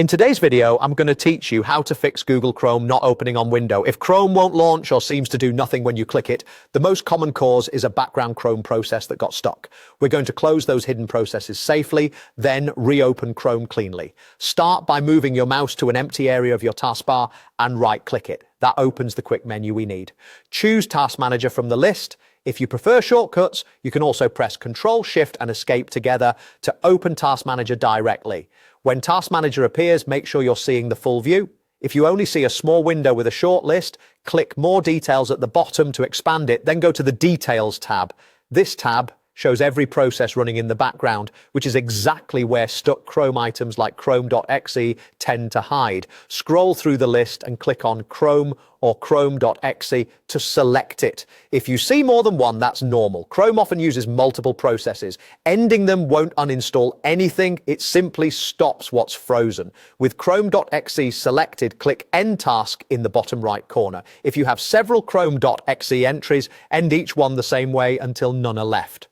In today's video, I'm going to teach you how to fix Google Chrome not opening on window. If Chrome won't launch or seems to do nothing when you click it, the most common cause is a background Chrome process that got stuck. We're going to close those hidden processes safely, then reopen Chrome cleanly. Start by moving your mouse to an empty area of your taskbar and right-click it. That opens the quick menu we need. Choose Task Manager from the list. If you prefer shortcuts, you can also press Ctrl, Shift and Escape together to open Task Manager directly. When Task Manager appears, make sure you're seeing the full view. If you only see a small window with a short list, click More Details at the bottom to expand it, then go to the Details tab. This tab shows every process running in the background, which is exactly where stuck Chrome items like chrome.exe tend to hide. Scroll through the list and click on Chrome or chrome.exe to select it. If you see more than one, that's normal. Chrome often uses multiple processes. Ending them won't uninstall anything, it simply stops what's frozen. With chrome.exe selected, click End Task in the bottom right corner. If you have several chrome.exe entries, end each one the same way until none are left.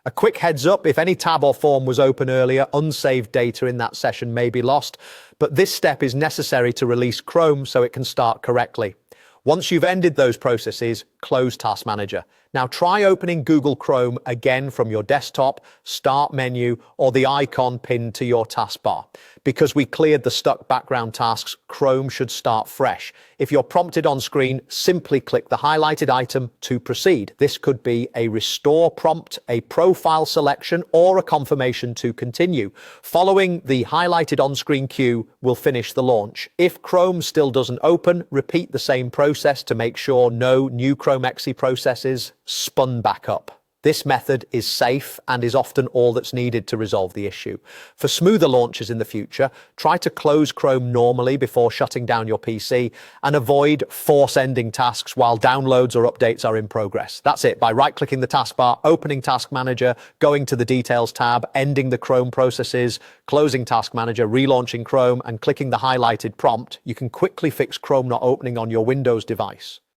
A quick heads up, if any tab or form was open earlier, unsaved data in that session may be lost, but this step is necessary to release Chrome so it can start correctly. Once you've ended those processes, close Task Manager. Now try opening Google Chrome again from your desktop, Start menu, or the icon pinned to your taskbar. Because we cleared the stuck background tasks, Chrome should start fresh. If you're prompted on screen, simply click the highlighted item to proceed. This could be a restore prompt, a profile selection, or a confirmation to continue. Following the highlighted on-screen cue will finish the launch. If Chrome still doesn't open, repeat the same process to make sure no new Chrome exe processes spun back up. This method is safe and is often all that's needed to resolve the issue. For smoother launches in the future, try to close Chrome normally before shutting down your PC and avoid force-ending tasks while downloads or updates are in progress. That's it. By right-clicking the taskbar, opening Task Manager, going to the Details tab, ending the Chrome processes, closing Task Manager, relaunching Chrome, and clicking the highlighted prompt, you can quickly fix Chrome not opening on your Windows device.